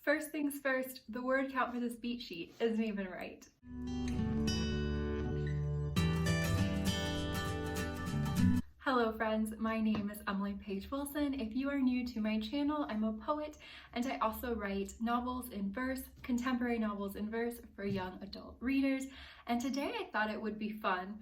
First things first, the word count for this beat sheet isn't even right. Hello friends, my name is Emily Paige Wilson. If you are new to my channel, I'm a poet and I also write novels in verse, contemporary novels in verse for young adult readers. And today I thought it would be fun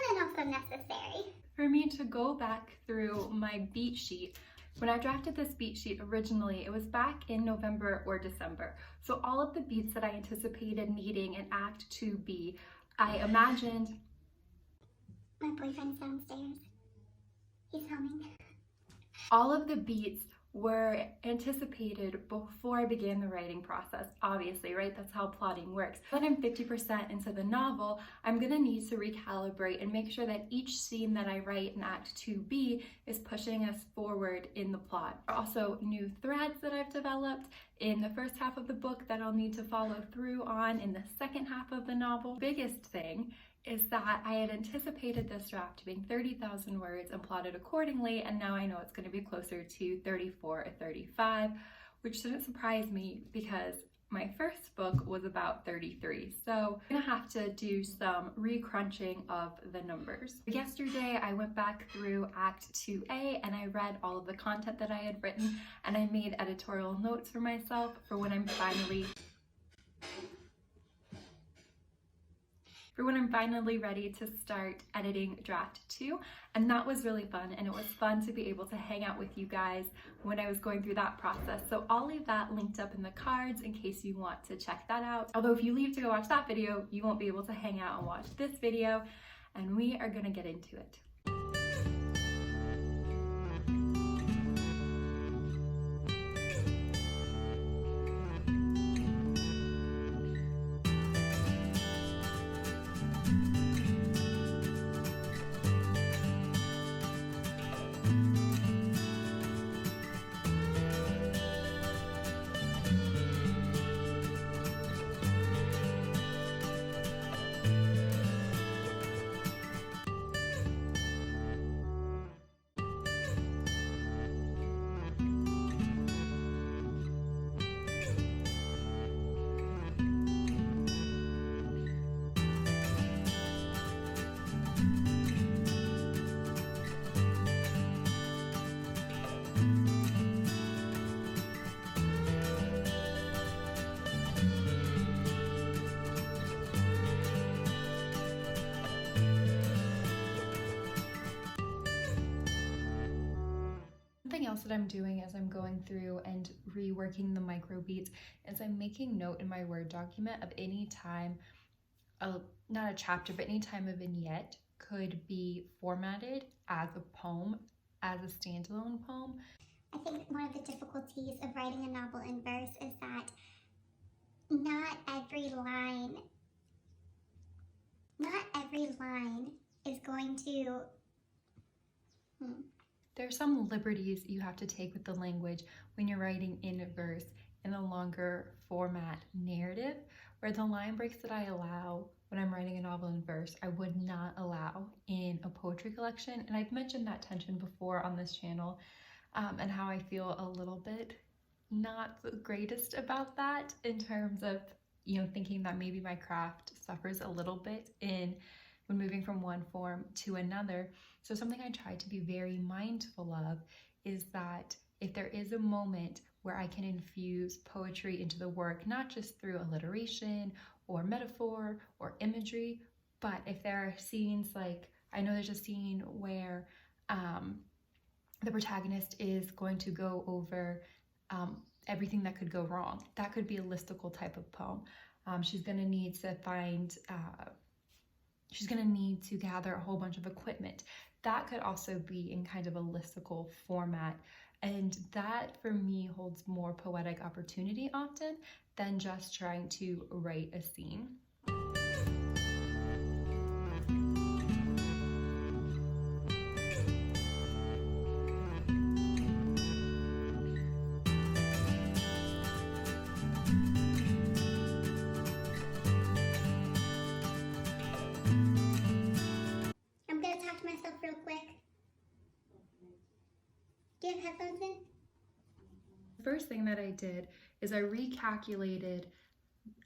and also necessary for me to go back through my beat sheet. When I drafted this beat sheet originally, it was back in November or December. So all of the beats that I anticipated needing in Act 2B, I imagined. My boyfriend's downstairs. He's humming. All of the beats were anticipated before I began the writing process, obviously, right? That's how plotting works. When I'm 50% into the novel, I'm gonna need to recalibrate and make sure that each scene that I write in Act 2B is pushing us forward in the plot. Also, new threads that I've developed in the first half of the book that I'll need to follow through on in the second half of the novel. Biggest thing is that I had anticipated this draft being 30,000 words and plotted accordingly, and now I know it's going to be closer to 34 or 35, which shouldn't surprise me because my first book was about 33. So I'm gonna have to do some re-crunching of the numbers. Yesterday, I went back through Act 2A and I read all of the content that I had written, and I made editorial notes for myself for when I'm finally ready to start editing draft 2, and that was really fun, and it was fun to be able to hang out with you guys when I was going through that process. So I'll leave that linked up in the cards in case you want to check that out. Although if you leave to go watch that video, you won't be able to hang out and watch this video, and we are gonna get into it. Something else that I'm doing as I'm going through and reworking the micro beats is I'm making note in my Word document of any time, not a chapter, but any time a vignette could be formatted as a poem, as a standalone poem. I think one of the difficulties of writing a novel in verse is that not every line is going to There are some liberties you have to take with the language when you're writing in verse in a longer format narrative, where the line breaks that I allow when I'm writing a novel in verse, I would not allow in a poetry collection. And I've mentioned that tension before on this channel, and how I feel a little bit not the greatest about that in terms of, thinking that maybe my craft suffers a little bit when moving from one form to another. So something I try to be very mindful of is that if there is a moment where I can infuse poetry into the work, not just through alliteration or metaphor or imagery, but if there are scenes, like I know there's a scene where the protagonist is going to go over everything that could go wrong. That could be a listicle type of poem. She's going to need to gather a whole bunch of equipment. That could also be in kind of a listicle format. And that for me holds more poetic opportunity often than just trying to write a scene. Do you have headphones in? The first thing that I did is I recalculated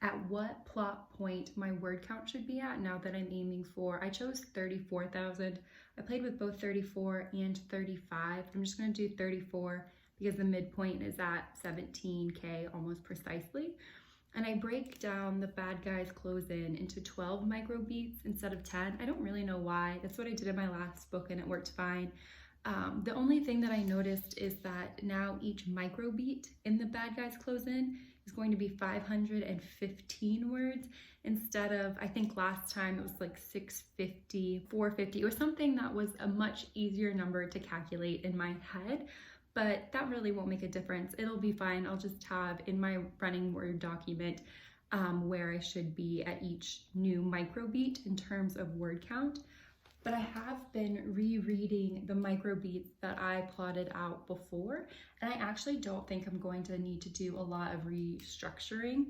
at what plot point my word count should be at now that I'm aiming for. I chose 34,000. I played with both 34 and 35. I'm just going to do 34 because the midpoint is at 17K almost precisely. And I break down the bad guys close in into 12 microbeats instead of 10. I don't really know why. That's what I did in my last book and it worked fine. The only thing that I noticed is that now each microbeat in the bad guys close in is going to be 515 words instead of, I think last time it was like 650, 450, or something that was a much easier number to calculate in my head. But that really won't make a difference. It'll be fine. I'll just have in my running Word document where I should be at each new microbeat in terms of word count. But I have been rereading the microbeats that I plotted out before, and I actually don't think I'm going to need to do a lot of restructuring.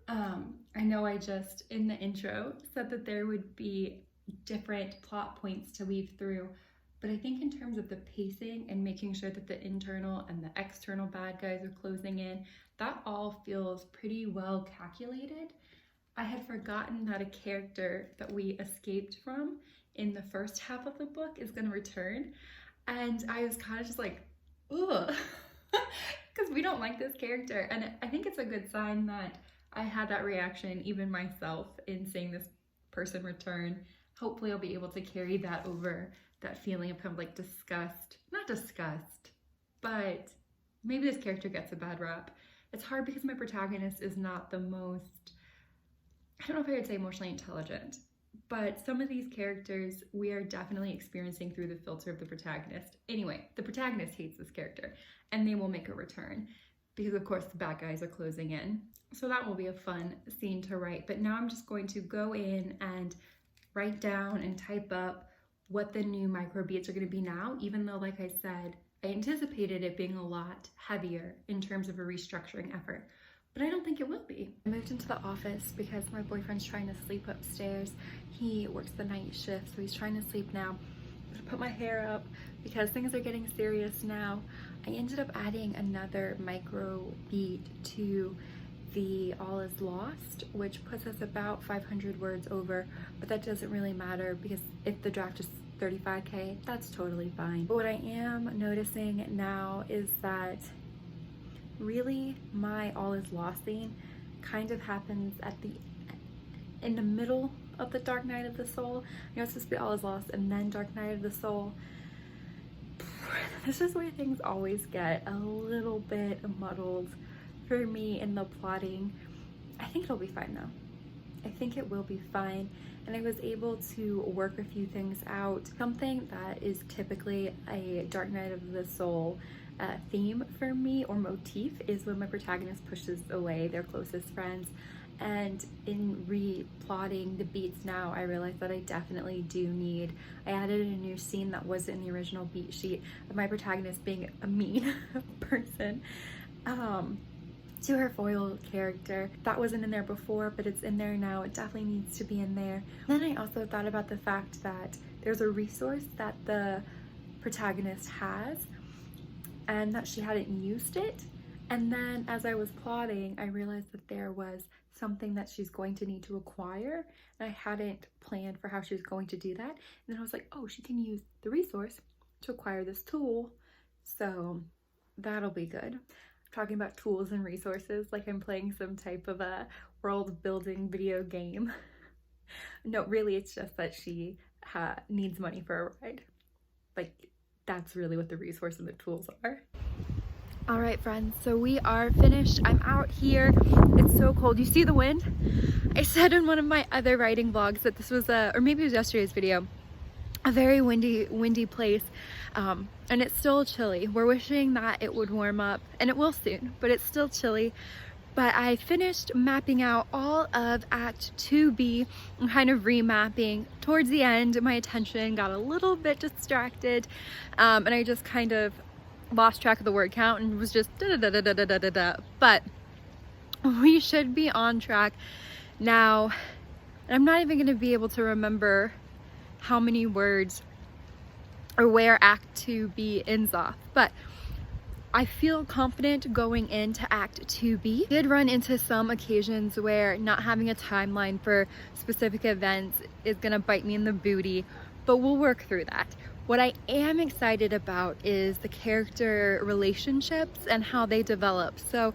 I know I just, in the intro, said that there would be different plot points to weave through, but I think in terms of the pacing and making sure that the internal and the external bad guys are closing in, that all feels pretty well calculated. I had forgotten that a character that we escaped from in the first half of the book is going to return, and I was kind of just like, ugh, because we don't like this character. And I think it's a good sign that I had that reaction even myself in seeing this person return. Hopefully I'll be able to carry that over, that feeling of kind of like disgust, not disgust, but maybe this character gets a bad rap. It's hard because my protagonist is not the most, I don't know if I would say emotionally intelligent, but some of these characters we are definitely experiencing through the filter of the protagonist. Anyway, the protagonist hates this character and they will make a return because of course the bad guys are closing in. So that will be a fun scene to write. But now I'm just going to go in and write down and type up what the new microbeats are going to be now, even though, like I said, I anticipated it being a lot heavier in terms of a restructuring effort. But I don't think it will be. I moved into the office because my boyfriend's trying to sleep upstairs. He works the night shift, so he's trying to sleep now. I'm gonna put my hair up because things are getting serious now. I ended up adding another micro beat to the All Is Lost, which puts us about 500 words over, but that doesn't really matter because if the draft is 35K, that's totally fine. But what I am noticing now is that really my All Is Lost scene kind of happens in the middle of the Dark Night of the Soul. You know, it's supposed to be All Is Lost and then Dark Night of the Soul. This is where things always get a little bit muddled for me in the plotting. I think it'll be fine though. I think it will be fine. And I was able to work a few things out. Something that is typically a Dark Night of the Soul theme for me or motif is when my protagonist pushes away their closest friends. And in replotting the beats now, I realized that I definitely do need, I added a new scene that wasn't in the original beat sheet of my protagonist being a mean person to her foil character. That wasn't in there before, but it's in there now. It definitely needs to be in there. Then I also thought about the fact that there's a resource that the protagonist has and that she hadn't used it. And then as I was plotting, I realized that there was something that she's going to need to acquire, and I hadn't planned for how she was going to do that. And then I was like, oh, she can use the resource to acquire this tool. So that'll be good. I'm talking about tools and resources like I'm playing some type of a world building video game. No, really, it's just that she needs money for a ride. Like, that's really what the resource and the tools are. All right, friends, so we are finished. I'm out here. It's so cold. You see the wind? I said in one of my other writing vlogs that this was or maybe it was yesterday's video, a very windy place, and it's still chilly. We're wishing that it would warm up, and it will soon, but it's still chilly. But I finished mapping out all of Act 2B and kind of remapping. Towards the end, my attention got a little bit distracted, and I just kind of lost track of the word count and was just da-da-da-da-da-da-da-da. But we should be on track now. And I'm not even going to be able to remember how many words or where Act 2B ends off. But I feel confident going into Act 2B. I did run into some occasions where not having a timeline for specific events is gonna bite me in the booty, but we'll work through that. What I am excited about is the character relationships and how they develop. So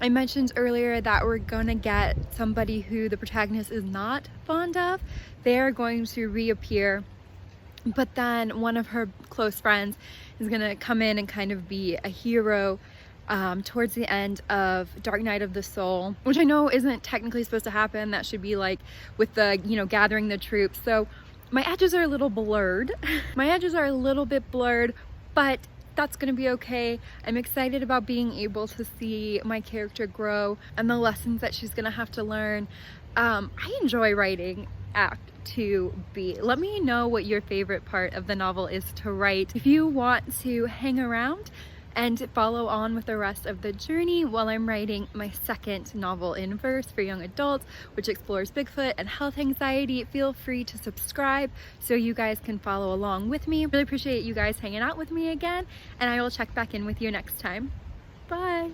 I mentioned earlier that we're gonna get somebody who the protagonist is not fond of. They're going to reappear, but then one of her close friends is gonna come in and kind of be a hero towards the end of Dark Night of the Soul, which I know isn't technically supposed to happen. That should be like with the, you know, gathering the troops. So my edges are a little blurred. My edges are a little bit blurred, but that's gonna be okay. I'm excited about being able to see my character grow and the lessons that she's gonna have to learn. I enjoy writing Act 2B. Let me know what your favorite part of the novel is to write. If you want to hang around and follow on with the rest of the journey while I'm writing my second novel in verse for young adults, which explores Bigfoot and health anxiety, feel free to subscribe so you guys can follow along with me. Really appreciate you guys hanging out with me again, and I will check back in with you next time. Bye!